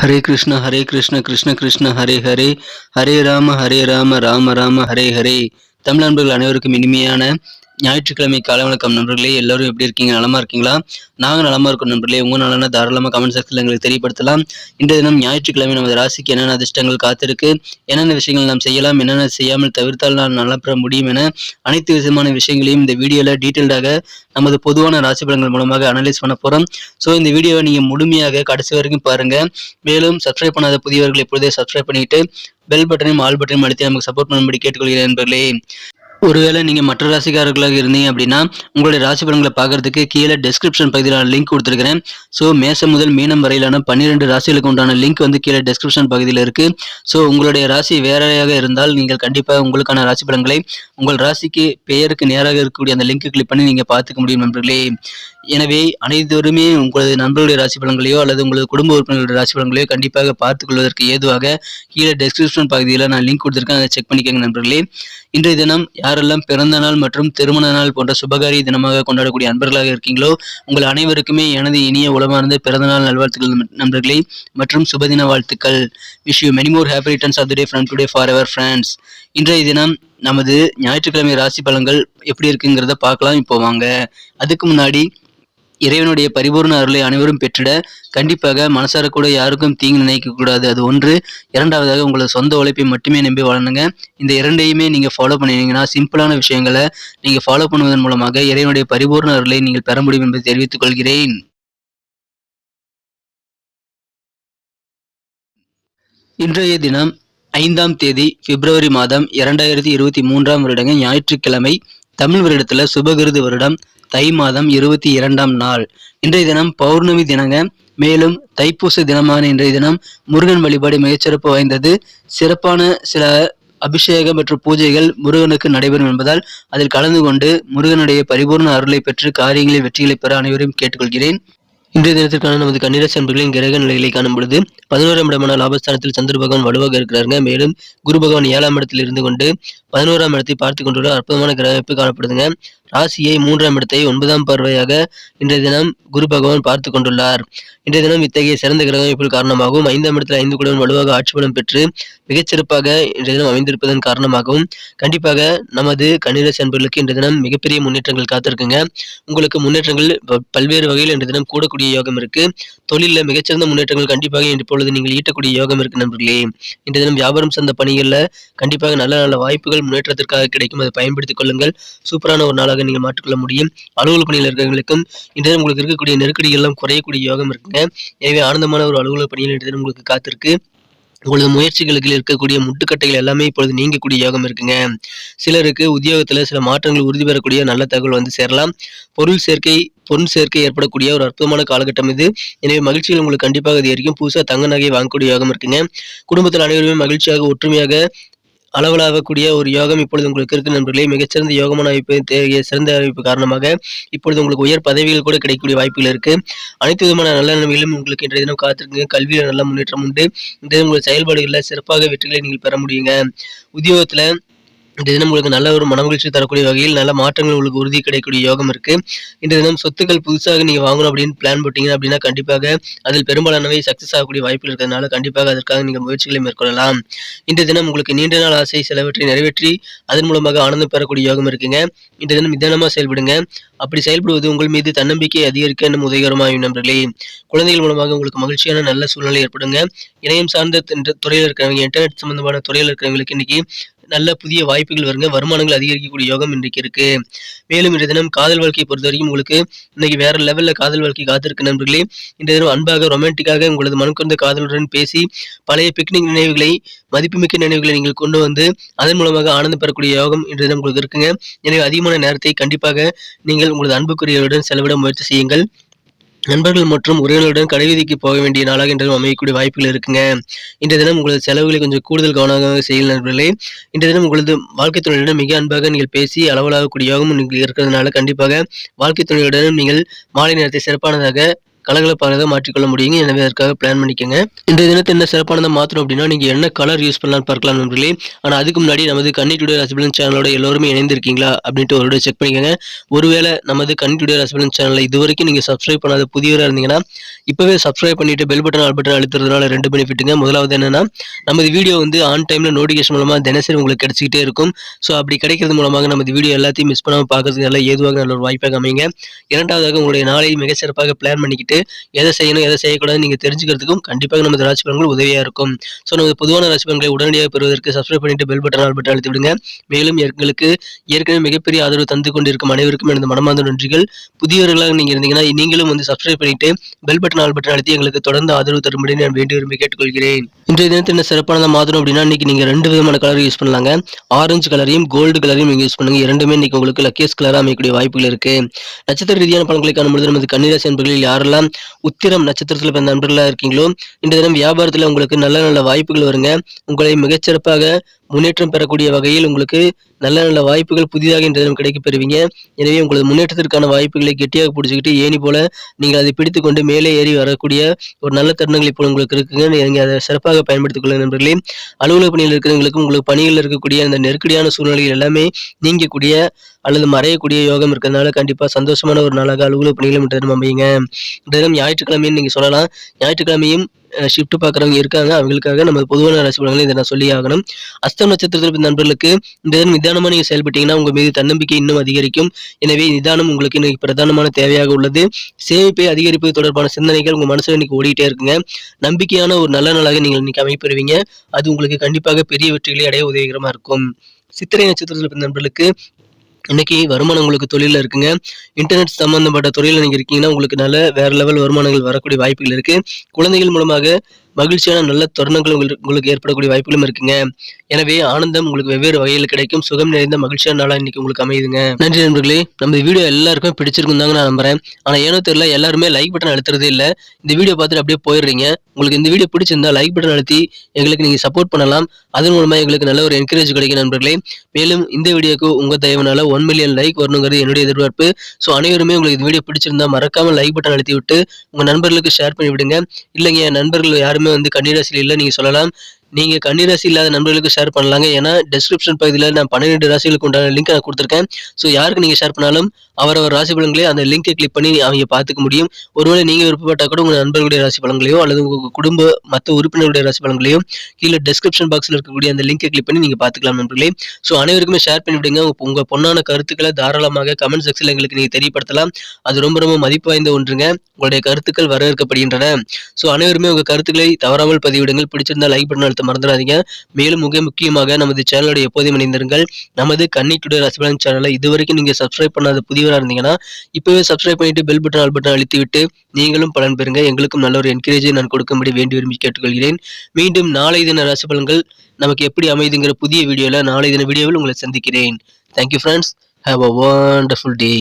ஹரே கிருஷ்ண கிருஷ்ண கிருஷ்ண ஹரே ஹரே, ஹரே ராம ராம ராம ஹரே ஹரே. தமிழ் நண்பர்கள் அனைவருக்கும் இனிமையான ஞாயிற்றுக்கிழமை காலை வணக்கம் நண்பர்களே. எல்லாரும் எப்படி இருக்கீங்க? நலமா இருக்கீங்களா? நாங்கள் நலமா இருக்கோம் நண்பர்களே. உங்க நலனா தாராளமாக கமெண்ட் செக்ஷன்ல எங்களுக்கு தெரியப்படுத்தலாம். இன்றைய தினம் ஞாயிற்றுக்கிழமை நமது ராசிக்கு என்னென்ன அதிர்ஷ்டங்கள் காத்திருக்கு, என்னென்ன விஷயங்கள் நாம் செய்யலாம், என்னென்ன செய்யாமல் தவிர்த்தால் நான் நல்லா பெற முடியும் என அனைத்து விதமான விஷயங்களையும் இந்த வீடியோல டீட்டெயில்டாக நமது பொதுவான ராசி பலன்கள் மூலமாக அனலைஸ் பண்ண போறோம். ஸோ இந்த வீடியோவை நீங்க முழுமையாக கடைசி வரைக்கும் பாருங்க. மேலும் சப்ஸ்கிரைப் பண்ணாத புதியவர்கள் இப்பொழுதே சப்ஸ்கிரைப் பண்ணிட்டு பெல் பட்டனையும் ஆல் பட்டனையும் அழுத்தி நமக்கு சப்போர்ட் பண்ணும்படி கேட்டுக்கொள்கிறேன் நண்பர்களே. ஒருவேளை நீங்க மற்ற ராசிக்காரர்களாக இருந்தீங்க அப்படின்னா உங்களுடைய ராசி பலன்களை பார்க்கறதுக்கு கீழே டெஸ்கிரிப்ஷன் பகுதியில் லிங்க் கொடுத்துருக்கிறேன். ஸோ மேசம் முதல் மீனம் வரையிலான 12 ராசிகளுக்கு உண்டான லிங்க் வந்து கீழே டெஸ்கிரிப்ஷன் பகுதியில் இருக்கு. ஸோ உங்களுடைய ராசி வேறையாக இருந்தால் நீங்கள் கண்டிப்பாக உங்களுக்கான ராசி பலன்களை உங்கள் ராசிக்கு பெயருக்கு நேராக இருக்கக்கூடிய அந்த லிங்க் கிளிக் பண்ணி நீங்க பார்த்துக்க முடியும் நண்பர்களே. எனவே அனைவருமே உங்களது நண்பர்களுடைய ராசி பலன்களையோ அல்லது உங்களது குடும்ப உறுப்பினர்களுடைய ராசி பலன்களையோ கண்டிப்பாக பார்த்துக் கொள்வதற்கு ஏதுவாக கீழே டெஸ்கிரிப்ஷன் பகுதியில் நான் லிங்க் கொடுத்துருக்கேன், அதை செக் பண்ணிக்கோங்க நண்பர்களே. இன்றைய தினம் யாரெல்லாம் பிறந்த நாள் மற்றும் திருமண நாள் போன்ற சுபகாரிய தினமாக கொண்டாடக்கூடிய அன்பர்களாக இருக்கீங்களோ உங்கள் அனைவருக்குமே எனது இனிய உளமார்ந்த பிறந்தநாள் நல்வாழ்த்துக்கள் நண்பர்களே மற்றும் சுபதின வாழ்த்துக்கள். Wish you many more happy returns of the day from today forever friends. இன்றைய தினம் நமது ஞாயிற்றுக்கிழமை ராசி பலன்கள் எப்படி இருக்குங்கிறத பார்க்கலாம். இப்போ வாங்க. அதுக்கு முன்னாடி இறைவனுடைய பரிபூர்ண அருளை அனைவரும் பெற்றிட கண்டிப்பாக மனசார கூட யாருக்கும் தீங்கு நினைக்க கூடாது. அது ஒன்று. இரண்டாவதாக உங்களது சொந்த உழைப்பை மட்டுமே நம்பி வாழணுங்க. இந்த இரண்டையுமே நீங்க ஃபாலோ பண்ணினீங்கன்னா சிம்பிளான விஷயங்களை நீங்க ஃபாலோ பண்ணுவதன் மூலமாக இறைவனுடைய பரிபூர்ண அருளை நீங்கள் பெற முடியும் என்பதை தெரிவித்துக் கொள்கிறேன். இன்றைய தினம் 5ஆம் தேதி பிப்ரவரி மாதம் 2023ஆம் வருடங்க ஞாயிற்றுக்கிழமை. தமிழ் வருடத்துல சுபகிருது வருடம் தை மாதம் 22ஆம் நாள். இன்றைய தினம் பௌர்ணமி தினங்க. மேலும் தைப்பூச தினமான இன்றைய தினம் முருகன் வழிபாடு மிகச்சிறப்பு வாய்ந்தது. சிறப்பான சில அபிஷேகம் மற்றும் பூஜைகள் முருகனுக்கு நடைபெறும் என்பதால் அதில் கலந்து கொண்டு முருகனுடைய பரிபூர்ண அருளை பெற்று காரியங்களில் வெற்றிகளை பெற அனைவரையும் கேட்டுக்கொள்கிறேன். இன்றைய தினத்திற்கான நமது கன்னிராசி அன்பர்களின் கிரக நிலைகளை காணும் பொழுது 11ஆம் இடமான லாபஸ்தானத்தில் சந்திர பகவான் வலுவாக இருக்கிறாருங்க. மேலும் குரு பகவான் 7ஆம் இடத்தில் இருந்து கொண்டு 11ஆம் இடத்தை பார்த்து கொண்டுள்ள அற்புதமான கிரக அமைப்பு காணப்படுதுங்க. ராசியை 3ஆம் இடத்தை 9ஆம் பார்வையாக இன்றைய தினம் குரு பகவான் பார்த்து கொண்டுள்ளார். இன்றைய தினம் இத்தகைய சிறந்த கிரக அமைப்பு காரணமாகவும் 5ஆம் இடத்தில் 5 குடன் வலுவாக ஆட்சி பலம் பெற்று மிகச்சிறப்பாக இன்றைய தினம் அமைந்திருப்பதன் காரணமாகவும் கண்டிப்பாக நமது கன்னிராசி அன்பர்களுக்கு இன்றைய தினம் மிகப்பெரிய முன்னேற்றங்கள் காத்திருக்குங்க. உங்களுக்கு முன்னேற்றங்கள் பல்வேறு வகையில் இன்றைய தினம் கூடக்கூடிய யோகம் இருக்கு. தொழிலில் மிகச்சிறந்த முன்னேற்றங்கள் கண்டிப்பாக இப்பொழுது நீங்கள் ஈட்டக்கூடிய யோகம் இருக்கு நண்பர்களே. இன்றைய தினம் வியாபாரம் சார்ந்த பணிகளில் கண்டிப்பாக நல்ல நல்ல வாய்ப்புகள் முன்னேற்றத்திற்காக கிடைக்கும். அதை பயன்படுத்திக் கொள்ளுங்கள். சூப்பரான ஒரு நாளாக நீங்கள் மாற்றிக்கொள்ள முடியும். அலுவலக பணியில் இருக்கிறவங்களுக்கும் இன்றைய தினம் உங்களுக்கு இருக்கக்கூடிய நெருக்கடிகள் எல்லாம் குறையக்கூடிய யோகம் இருக்குங்க. எனவே ஆனந்தமான ஒரு அலுவலக பணியில் இன்றைய தினம் உங்களுக்கு காத்திருக்கு. உங்களது முயற்சிகளுக்கு இருக்கக்கூடிய முட்டுக்கட்டைகள் எல்லாமே இப்பொழுது நீங்கக்கூடிய யோகம் இருக்குங்க. சிலருக்கு உத்தியோகத்துல சில மாற்றங்கள் உறுதி பெறக்கூடிய நல்ல தகவல் வந்து சேரலாம். பொருள் சேர்க்கை ஏற்படக்கூடிய ஒரு அற்புதமான காலகட்டம் இது. எனவே மகிழ்ச்சிகள் உங்களுக்கு கண்டிப்பாக அதிகரிக்கும். புதுசா தங்க நகை வாங்கக்கூடிய யோகம் இருக்குங்க. குடும்பத்தில் அனைவருமே மகிழ்ச்சியாக ஒற்றுமையாக அளவலாகக்கூடிய ஒரு யோகம் இப்பொழுது உங்களுக்கு இருக்கு நண்பர்களே. மிகச்சிறந்த யோகமான அமைப்பு, சிறந்த அறிவிப்பு காரணமாக இப்பொழுது உங்களுக்கு உயர் பதவிகள் கூட கிடைக்கக்கூடிய வாய்ப்புகள் இருக்கு. அனைத்து விதமான நல்ல நன்மைகளும் உங்களுக்கு இன்றைய தினம் காத்திருக்குங்க. கல்வியில நல்ல முன்னேற்றம் உண்டு. இன்றைய தினம் உங்கள் செயல்பாடுகளில் சிறப்பாக வெற்றிகளை நீங்கள் பெற முடியுங்க. உத்தியோகத்துல இன்றைய தினம் உங்களுக்கு நல்ல ஒரு மனமகிழ்ச்சி தரக்கூடிய வகையில் நல்ல மாற்றங்கள் உங்களுக்கு உறுதி கிடைக்கக்கூடிய யோகம் இருக்கு. இன்றைய தினம் சொத்துக்கள் புதுசாக நீங்க வாங்கணும் அப்படின்னு பிளான் போட்டீங்க அப்படின்னா கண்டிப்பாக அதில் பெரும்பாலானவை சக்சஸ் ஆகக்கூடிய வாய்ப்புகள் இருக்கிறதுனால கண்டிப்பாக அதற்காக நீங்க முயற்சிகளை மேற்கொள்ளலாம். இன்றைய தினம் உங்களுக்கு நீண்ட நாள் ஆசை சிலவற்றை நிறைவேற்றி அதன் மூலமாக ஆனந்தம் பெறக்கூடிய யோகம் இருக்குங்க. இன்றைய தினம் நிதானமா செயல்படுங்க. அப்படி செயல்படுவது உங்கள் மீது தன்னம்பிக்கை அதிகரிக்க இன்னும் உதவிகரமாகும் நண்பர்களே. குழந்தைகள் மூலமாக உங்களுக்கு மகிழ்ச்சியான நல்ல சூழ்நிலை ஏற்படுங்க. இணையம் சார்ந்த துறையில் இருக்கிறவங்க, இன்டர்நெட் சம்பந்தமான துறையில் இருக்கிறவங்களுக்கு இன்னைக்கு நல்ல புதிய வாய்ப்புகள் வருங்க. வருமானங்கள் அதிகரிக்கக்கூடிய யோகம் இன்றைக்கு இருக்கு. மேலும் இன்றைய தினம் காதல் வாழ்க்கையை பொறுத்த வரைக்கும் உங்களுக்கு இன்னைக்கு வேற லெவல்ல காதல் வாழ்க்கை காத்திருக்கு நண்பர்களே. இன்றைய தினம் அன்பாக ரொமான்டிக்காக உங்களது மனக்குறந்த காதலுடன் பேசி பழைய பிக்னிக் நினைவுகளை, மதிப்புமிக்க நினைவுகளை நீங்கள் கொண்டு வந்து அதன் மூலமாக ஆனந்தம் பெறக்கூடிய யோகம் இன்றைய தினம் உங்களுக்கு இருக்குங்க. எனவே அதிகமான நேரத்தை கண்டிப்பாக நீங்கள் உங்களது அன்புக்குரியவருடன் செலவிட முயற்சி செய்யுங்கள். நண்பர்கள் மற்றும் உறவினர்களுடன் கடைவீதிக்கு போக வேண்டிய நாளாக இன்றைய தினம் அமையக்கூடிய வாய்ப்புகள் இருக்குங்க. இன்றைய தினம் உங்களது செலவுகளை கொஞ்சம் கூடுதல் கவனமாக செய்யுங்கள் நண்பர்களே. இன்றைய தினம் உங்களது வாழ்க்கை துணையுடன் மிக அன்பாக நீங்கள் பேசி அளவலாகக்கூடிய யோகம் நீங்கள் இருக்கிறதுனால கண்டிப்பாக வாழ்க்கை துணையுடன் நீங்கள் மாலை நேரத்தை சிறப்பானதாக கலகலப்பானதை மாற்றிக்கொள்ள முடியுங்க. எனவே அதற்காக பிளான் பண்ணிக்கங்க. இன்றைய தினத்தை என்ன சிறப்பானதை மாற்றணும் அப்படின்னா, நீங்க என்ன கலர் யூஸ் பண்ணலாம்னு பார்க்கலாம் நண்பர்களே. ஆனா அதுக்கு முன்னாடி நமது கன்னி டுடே ராசிபலன் சேனலோட எல்லோருமே இணைந்திருக்கீங்களா அப்படின்ட்டு ஒரு செக் பண்ணிக்கங்க. ஒருவேளை நமது கன்னி டுடே ராசிபலன் சேனலை இதுவரைக்கும் நீங்க சப்ஸ்கிரைப் பண்ணாத புதியவரா இருந்தீங்கன்னா, இப்பவே சப்ஸ்கிரைப் பண்ணிட்டு பெல் பட்டன் ஆல் பட்டன் அழுத்துறதுனால 2 பெனிஃபிட்டுங்க. முதலாவது என்னன்னா, நமது வீடியோ வந்து ஆன் டைம்ல நோட்டிஃபிகேஷன் மூலமா தினசரி உங்களுக்கு கிடைச்சிக்கிட்டே இருக்கும். ஸோ அப்படி கிடைக்கிறது மூலமாக நமது வீடியோ எல்லாத்தையும் மிஸ் பண்ணாம பார்க்கறதுக்கு நல்ல ஏதுவாக நல்ல ஒரு வாய்ப்பாக அமைங்க. இரண்டாவதாக உங்களுடைய நாளை மிக சிறப்பாக பிளான் பண்ணிக்கிட்டு எதை செய்யணும் எதை செய்யக்கூடாதுன்னு நீங்க தெரிஞ்சுக்கிறதுக்கும் கண்டிப்பாக நமது ராசி பலன்கள் உதவியா இருக்கும். ஸோ நமது பொதுவான ராசி பலன்களை உடனடியாக பெறுவதற்கு சப்ஸ்கிரைப் பண்ணிட்டு பெல் பட்டன் ஆல் பட்டன் அழுத்தி விடுங்க. மேலும் எங்களுக்கு ஏற்கனவே மிகப்பெரிய ஆதரவு தந்து கொண்டிருக்கும் அனைவருக்கும் எனது மனமார்ந்த நன்றிகள். புதியவர்களாக நீங்க இருந்தீங்கன்னா நீங்களும் வந்து சப்ஸ்கிரைப் பண்ணிட்டு பெல் பட்டன் ஆல் பட்டன் அழுத்தி எங்களுக்கு தொடர்ந்து ஆதரவு தரும்படி நான் வேண்டி விரும்பி கேட்டுக்கொள்கிறேன். இன்றைய தினத்தில் என்ன சிறப்பானதை மாற்றணும் அப்படின்னா, இன்னைக்கு நீங்க 2 விதமான கலர் யூஸ் பண்ணலாங்க. ஆரஞ்சு கலரையும் கோல்டு கலரையும் நீங்க யூஸ் பண்ணுங்க. இரண்டுமே இன்னைக்கு உங்களுக்கு லக்கியஸ்ட் கலரா அமையக்கூடிய வாய்ப்புகள் இருக்கு. நட்சத்திர ரீதியான பலன்களை காணும்பொழுது நமது கன்னிராசி அன்பர்களில் யாரெல்லாம் உத்திரம் நட்சத்திரத்தில் பிறந்த நண்பர்களா இருக்கீங்களோ, இன்றைய தினம் வியாபாரத்துல உங்களுக்கு நல்ல நல்ல வாய்ப்புகள் வருங்க. உங்களை மிகச்சிறப்பாக முன்னேற்றம் பெறக்கூடிய வகையில் உங்களுக்கு நல்ல நல்ல வாய்ப்புகள் புதிதாக இன்றைய தினம் கிடைக்கப் பெறுவீங்க. எனவே உங்களது முன்னேற்றத்திற்கான வாய்ப்புகளை கெட்டியாக பிடிச்சிக்கிட்டு ஏணி போல நீங்கள் அதை பிடித்துக்கொண்டு மேலே ஏறி வரக்கூடிய ஒரு நல்ல தருணங்கள் இப்போ உங்களுக்கு இருக்குங்க. நீங்க அதை சிறப்பாக பயன்படுத்திக் கொள்ளுங்க நண்பர்களே. அலுவலக பணியில் இருக்கிறவங்களுக்கும் உங்களுக்கு பணியில் இருக்கக்கூடிய அந்த நெருக்கடியான சூழ்நிலைகள் எல்லாமே நீங்கக்கூடிய அல்லது மறையக்கூடிய யோகம் இருக்கிறதுனால கண்டிப்பா சந்தோஷமான ஒரு நாளாக அலுவலக பணிகளும் இன்றைய தினம் அமையுங்க. இன்றைய தினம் ஞாயிற்றுக்கிழமைன்னு நீங்க சொல்லலாம். ஞாயிற்றுக்கிழமையும் ஷிஃப்ட் பார்க்குறவங்க இருக்காங்க. அவங்களுக்காக நம்ம பொதுவான ராசி பலன்களை இதை நான் சொல்லி ஆகணும். அஸ்தம் நட்சத்திரத்தில் பிறந்த நண்பர்களுக்கு இந்த தினம் நிதானமா நீங்க செயல்பட்டீங்கன்னா உங்க மீது தன்னம்பிக்கை இன்னும் அதிகரிக்கும். எனவே நிதானம் உங்களுக்கு இன்னைக்கு பிரதானமான தேவையாக உள்ளது. சேமிப்பை அதிகரிப்பது தொடர்பான சிந்தனைகள் உங்க மனசுல இன்னைக்கு ஓடிட்டே இருக்குங்க. நம்பிக்கையான ஒரு நல்ல நாளாக நீங்கள் இன்னைக்கு அமைப்பெறுவீங்க. அது உங்களுக்கு கண்டிப்பாக பெரிய வெற்றிகளை அடைய உதவிகரமா இருக்கும். சித்திரை நட்சத்திரத்தில் பிறந்த நண்பர்களுக்கு இன்னைக்கு வருமானம் உங்களுக்கு தொழில இருக்குங்க. இன்டர்நெட் சம்பந்தப்பட்ட துறையில நீங்க இருக்கீங்கன்னா, உங்களுக்கு நல்ல வேற லெவல் வருமானங்கள் வரக்கூடிய வாய்ப்புகள் இருக்கு. குழந்தைகள் மூலமாக மகிழ்ச்சியான நல்ல தருணங்கள் உங்களுக்கு ஏற்படக்கூடிய வாய்ப்புகளும் இருக்குங்க. எனவே ஆனந்தம் உங்களுக்கு வெவ்வேறு வகையில் கிடைக்கும். சுகம் நிறைந்த மகிழ்ச்சியான நாளா இன்னைக்கு உங்களுக்கு அமையுதுங்க. நன்றி நண்பர்களே. நம்ம வீடியோ எல்லாருக்கும் பிடிச்சிருக்கும் தாங்க நான் நம்புறேன். ஆனா ஏனோ தெரியல எல்லாருமே லைக் பட்டன் அழுத்துறதே இல்ல. இந்த வீடியோ பார்த்துட்டு அப்படியே போயிடுறீங்க. உங்களுக்கு இந்த வீடியோ பிடிச்சிருந்தா லைக் பட்டன் அழுத்தி எங்களுக்கு நீங்க சப்போர்ட் பண்ணலாம். அதன் மூலமா எங்களுக்கு நல்ல ஒரு என்கரேஜ் கிடைக்கும் நண்பர்களே. மேலும் இந்த வீடியோக்கு உங்க தயவுனால 1 மில்லியன் லைக் வரணுங்கிறது என்னுடைய எதிர்பார்ப்பு. ஸோ அனைவருமே உங்களுக்கு இந்த வீடியோ பிடிச்சிருந்தா மறக்காம லைக் பட்டன் அழுத்தி விட்டு உங்க நண்பர்களுக்கு ஷேர் பண்ணி விடுங்க. இல்லைங்க நண்பர்கள் யாருமே வந்து கன்னிராசியில் இல்ல நீங்க சொல்லலாம். நீங்க கன்னிராசி இல்லாத நண்பர்களுக்கு ஷேர் பண்ணலாங்க. ஏன்னா டிஸ்கிரிப்ஷன் பகுதியில நான் 12 ராசிகளுக்கு உண்டான லிங்க் நான் கொடுத்துருக்கேன். ஸோ யாருக்கு நீங்க ஷேர் பண்ணாலும் அவரவர் ராசி பலன்களே அந்த லிங்கை கிளிக் பண்ணி அவங்க பார்த்துக்க முடியும். ஒருவேளை நீங்க விருப்பப்பட்டா கூட உங்க நண்பர்களுடைய ராசி பலன்களையோ அல்லது உங்க குடும்ப மற்ற உறுப்பினர்களுடைய ராசி பலன்களையோ கீழே டிஸ்கிரிப்ஷன் பாக்ஸ்ல இருக்கக்கூடிய அந்த லிங்கை கிளிக் பண்ணி நீங்க பார்த்துக்கலாம் நண்பர்களே. ஸோ அனைவருக்குமே ஷேர் பண்ணி விடுங்க. உங்க பொன்னான கருத்துக்களை தாராளமாக கமெண்ட் செக்ஷன்ல எங்களுக்கு நீங்க தெரியப்படுத்தலாம். அது ரொம்ப ரொம்ப மதிப்பு வாய்ந்த ஒன்றுங்க. உங்களுடைய கருத்துக்கள் வரவேற்கப்படுகின்றன. ஸோ அனைவருமே உங்க கருத்துக்களை தவறாமல் பதிவிடுங்கள். பிடிச்சிருந்தா லைக் பட்டன் அழுத்த மறந்துடாதீங்க. மேலும் மிக முக்கியமாக நமது சேனலோட எப்போதும் இணைந்திருங்கள். நமது கன்னி டுடே ராசி பலன் சேனலை இதுவரைக்கும் நீங்க சப்ஸ்கிரைப் பண்ணாத புதியவரா இருந்தீங்கன்னா இப்பவே சப்ஸ்கிரைப் பண்ணிட்டு பெல் பட்டன் ஆல் பட்டன் அழுத்தி விட்டு நீங்களும் பலன் பெறுங்க. எங்களுக்கும் நல்ல ஒரு என்கரேஜை நான் கொடுக்கும்படி வேண்டி விரும்பி கேட்டுக்கொள்கிறேன். மீண்டும் நாளை தின ராசி பலன்கள் நமக்கு எப்படி அமைதுங்கிற புதிய வீடியோல நாளை தின வீடியோவில் உங்களை சந்திக்கிறேன். Thank you friends. Have a wonderful day.